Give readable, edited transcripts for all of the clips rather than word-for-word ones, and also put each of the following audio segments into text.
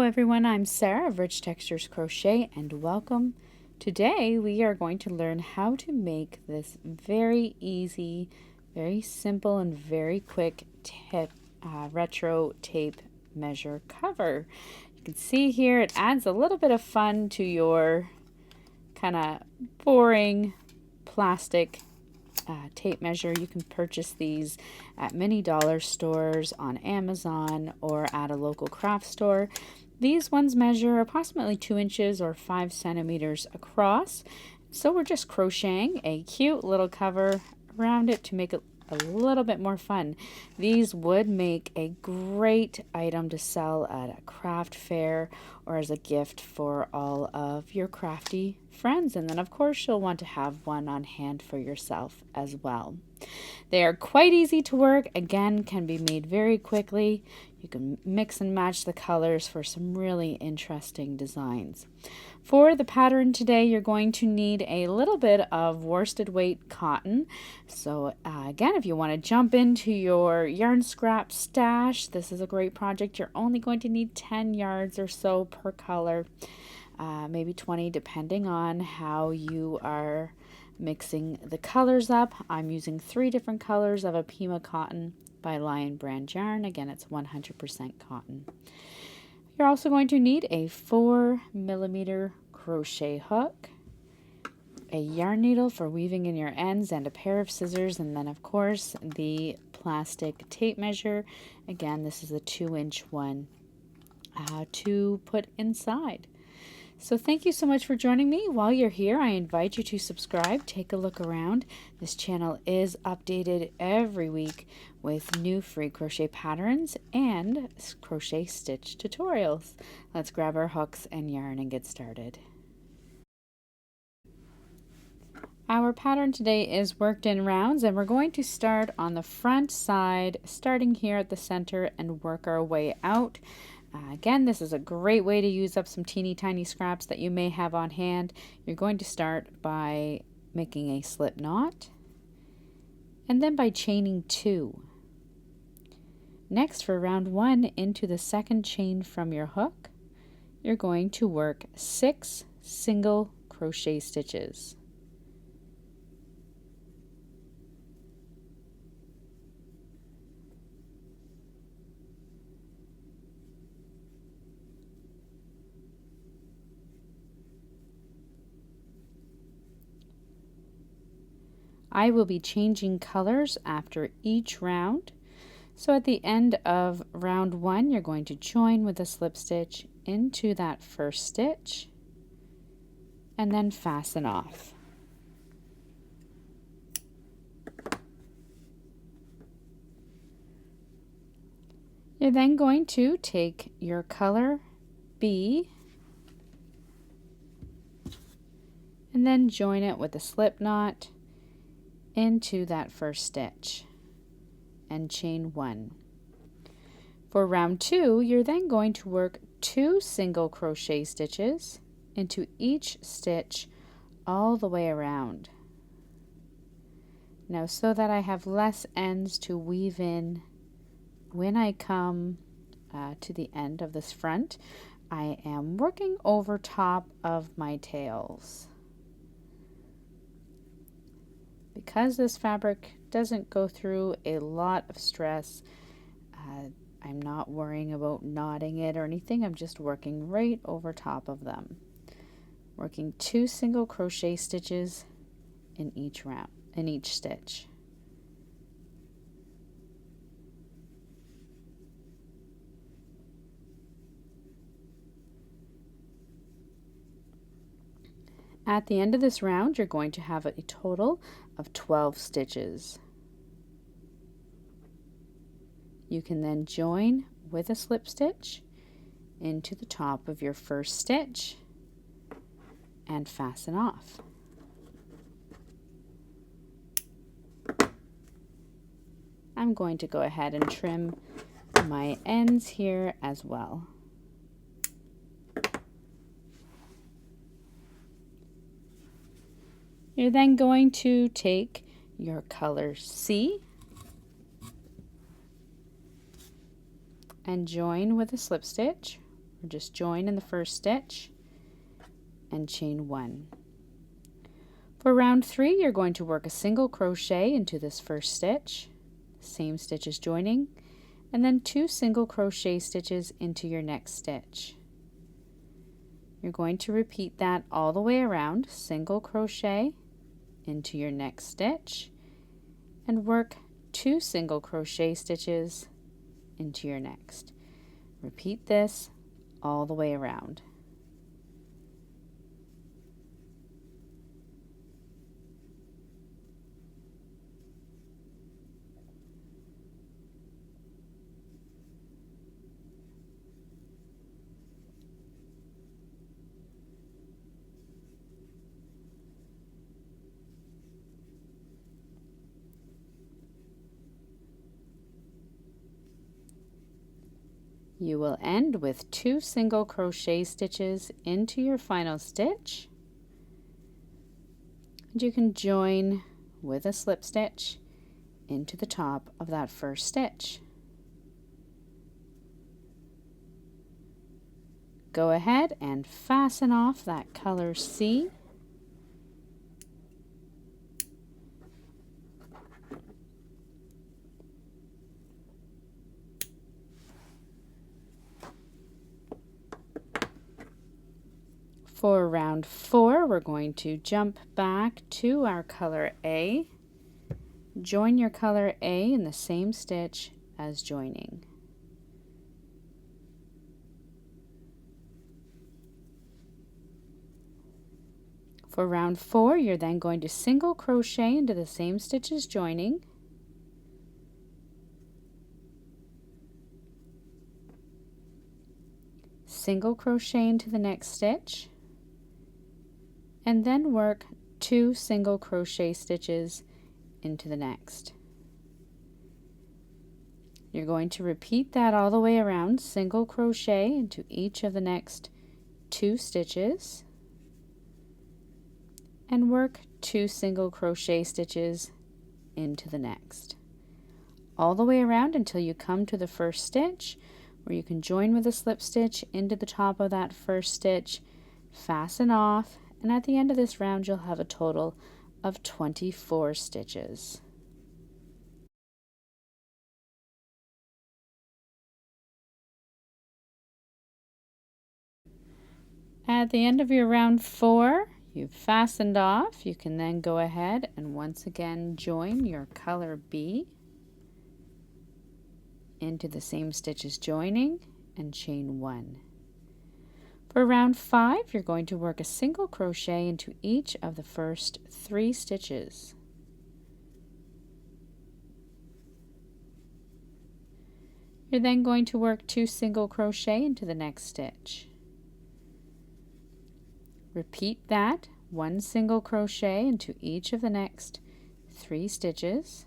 everyone, I'm Sarah of Rich Textures Crochet and welcome. Today we are going to learn how to make this very easy, very simple and very quick retro tape measure cover. You can see here it adds a little bit of fun to your kind of boring plastic tape measure. You can purchase these at many dollar stores, on Amazon, or at a local craft store. These ones measure approximately 2 inches or 5 centimeters across. So we're just crocheting a cute little cover around it to make it a little bit more fun. These would make a great item to sell at a craft fair or as a gift for all of your crafty friends. And then of course you'll want to have one on hand for yourself as well. They are quite easy to work, again can be made very quickly. You can mix and match the colors for some really interesting designs. For the pattern today, you're going to need a little bit of worsted weight cotton. So again, if you want to jump into your yarn scrap stash, this is a great project. You're only going to need 10 yards or so per color, maybe 20 depending on how you are mixing the colors up. I'm using 3 different colors of a Pima cotton by Lion Brand yarn. Again, it's 100% cotton. You're also going to need a 4mm crochet hook, a yarn needle for weaving in your ends, and a pair of scissors, and then of course the plastic tape measure. Again, this is a 2-inch one to put inside. So thank you so much for joining me. While you're here, I invite you to subscribe, take a look around. This channel is updated every week with new free crochet patterns and crochet stitch tutorials. Let's grab our hooks and yarn and get started. Our pattern today is worked in rounds, and we're going to start on the front side, starting here at the center and work our way out. Again, this is a great way to use up some teeny tiny scraps that you may have on hand. You're going to start by making a slip knot and then by chaining 2. Next, for round 1, into the second chain from your hook, you're going to work 6 single crochet stitches. I will be changing colors after each round. So at the end of round 1, you're going to join with a slip stitch into that first stitch and then fasten off. You're then going to take your color B and then join it with a slip knot into that first stitch and chain 1. For round 2, you're then going to work 2 single crochet stitches into each stitch all the way around. Now, so that I have less ends to weave in when I come to the end of this front, I am working over top of my tails. Because this fabric doesn't go through a lot of stress, I'm not worrying about knotting it or anything. I'm just working right over top of them. Working 2 single crochet stitches in each round, in each stitch. At the end of this round, you're going to have a total of 12 stitches. You can then join with a slip stitch into the top of your first stitch and fasten off. I'm going to go ahead and trim my ends here as well. You're then going to take your color C and join with a slip stitch or just join in the first stitch and chain 1. For round 3, you're going to work a single crochet into this first stitch, same stitch as joining, and then 2 single crochet stitches into your next stitch. You're going to repeat that all the way around, single crochet into your next stitch, and work 2 single crochet stitches into your next. Repeat this all the way around. You will end with 2 single crochet stitches into your final stitch, and you can join with a slip stitch into the top of that first stitch. Go ahead and fasten off that color C. For round 4, we're going to jump back to our color A. Join your color A in the same stitch as joining. For round 4, you're then going to single crochet into the same stitch as joining. Single crochet into the next stitch, and then work 2 single crochet stitches into the next. You're going to repeat that all the way around, single crochet into each of the next 2 stitches, and work 2 single crochet stitches into the next. All the way around until you come to the first stitch, where you can join with a slip stitch into the top of that first stitch, fasten off, and at the end of this round you'll have a total of 24 stitches. At the end of your round 4, you've fastened off. You can then go ahead and once again join your color B into the same stitch as joining and chain 1. For round 5, you're going to work a single crochet into each of the first 3 stitches. You're then going to work 2 single crochet into the next stitch. Repeat that, 1 single crochet into each of the next 3 stitches,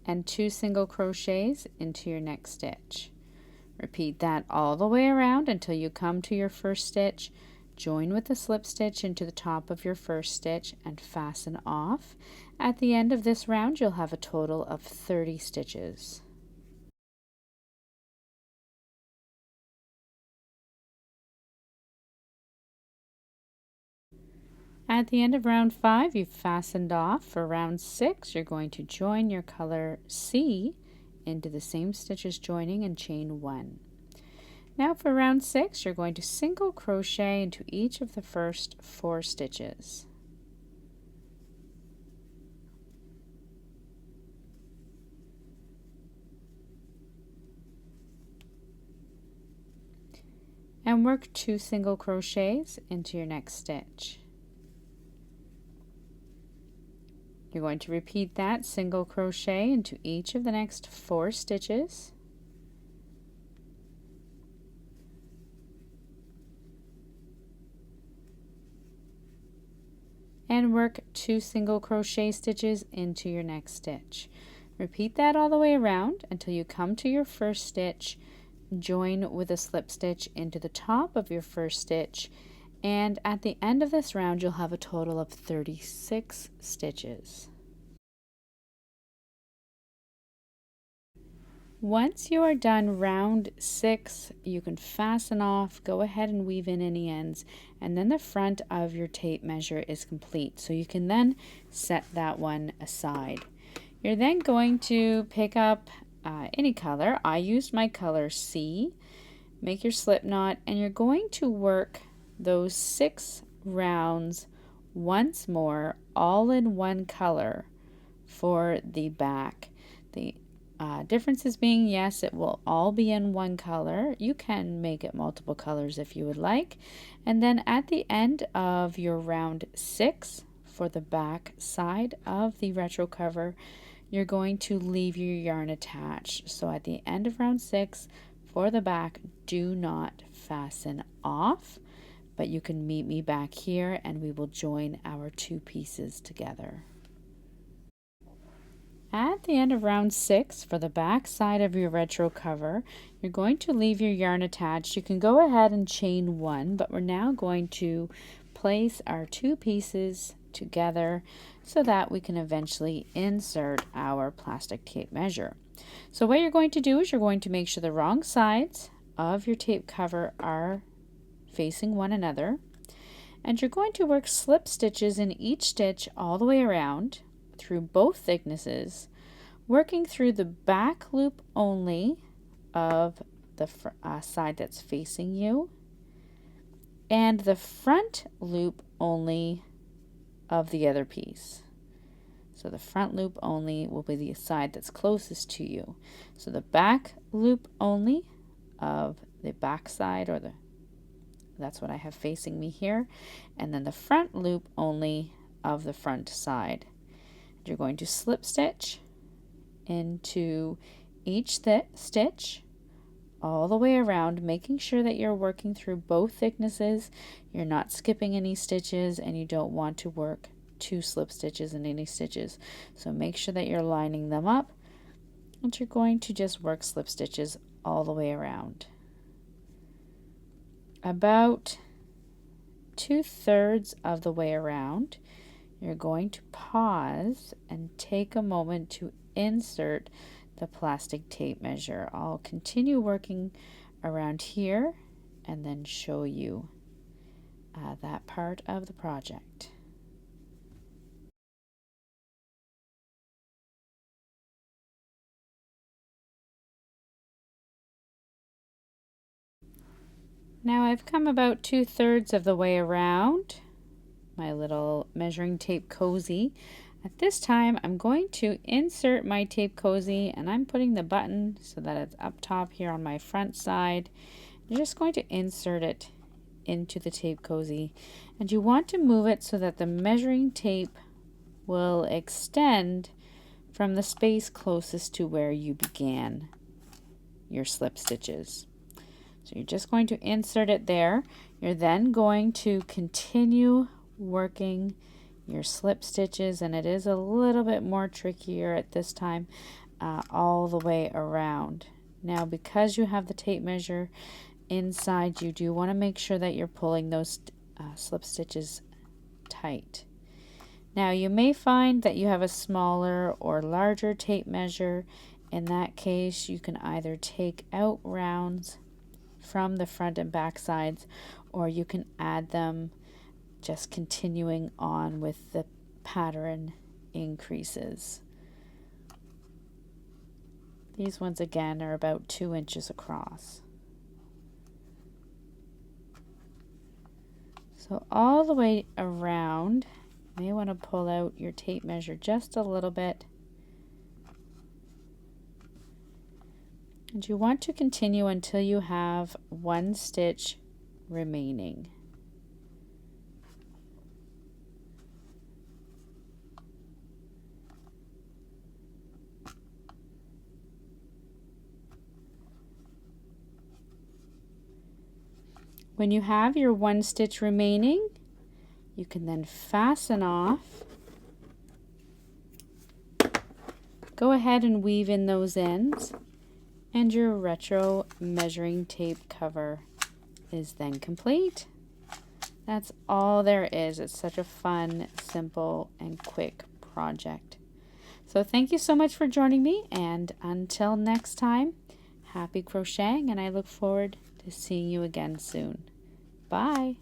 and 2 single crochets into your next stitch. Repeat that all the way around until you come to your first stitch. Join with a slip stitch into the top of your first stitch and fasten off. At the end of this round, you'll have a total of 30 stitches. At the end of round 5, you've fastened off. For round 6, you're going to join your color C into the same stitch as joining and chain 1. Now for round 6, you're going to single crochet into each of the first 4 stitches. And work 2 single crochets into your next stitch. You're going to repeat that, single crochet into each of the next 4 stitches. And work 2 single crochet stitches into your next stitch. Repeat that all the way around until you come to your first stitch. Join with a slip stitch into the top of your first stitch, and at the end of this round you'll have a total of 36 stitches. Once you are done round 6, you can fasten off, go ahead and weave in any ends, and then the front of your tape measure is complete. So you can then set that one aside. You're then going to pick up any color. I used my color C. Make your slip knot, and you're going to work those 6 rounds once more, all in one color for the back. The differences being, yes, it will all be in one color. You can make it multiple colors if you would like. And then at the end of your round 6, for the back side of the retro cover, you're going to leave your yarn attached. So at the end of round 6, for the back, do not fasten off, but you can meet me back here and we will join our 2 pieces together. At the end of round 6, for the back side of your retro cover, you're going to leave your yarn attached. You can go ahead and chain 1, but we're now going to place our 2 pieces together so that we can eventually insert our plastic tape measure. So what you're going to do is you're going to make sure the wrong sides of your tape cover are facing one another, and you're going to work slip stitches in each stitch all the way around through both thicknesses, working through the back loop only of the side that's facing you and the front loop only of the other piece. So the front loop only will be the side that's closest to you. So the back loop only of the back side, or that's what I have facing me here, and then the front loop only of the front side. You're going to slip stitch into each stitch all the way around, making sure that you're working through both thicknesses. You're not skipping any stitches, and you don't want to work 2 slip stitches in any stitches. So make sure that you're lining them up, and you're going to just work slip stitches all the way around. About 2/3 of the way around, you're going to pause and take a moment to insert the plastic tape measure. I'll continue working around here and then show you that part of the project. Now I've come about 2/3 of the way around my little measuring tape cozy. At this time, I'm going to insert my tape cozy, and I'm putting the button so that it's up top here on my front side. You're just going to insert it into the tape cozy, and you want to move it so that the measuring tape will extend from the space closest to where you began your slip stitches. So you're just going to insert it there. You're then going to continue working your slip stitches, and it is a little bit more trickier at this time, all the way around. Now, because you have the tape measure inside, you do want to make sure that you're pulling those slip stitches tight. Now, you may find that you have a smaller or larger tape measure. In that case, you can either take out rounds from the front and back sides, or you can add them, just continuing on with the pattern increases. These ones again are about 2 inches across. So all the way around, you may want to pull out your tape measure just a little bit. And you want to continue until you have 1 stitch remaining. When you have your 1 stitch remaining, you can then fasten off. Go ahead and weave in those ends, and your retro measuring tape cover is then complete. That's all there is. It's such a fun, simple, and quick project. So thank you so much for joining me, and until next time, happy crocheting, and I look forward to seeing you again soon. Bye.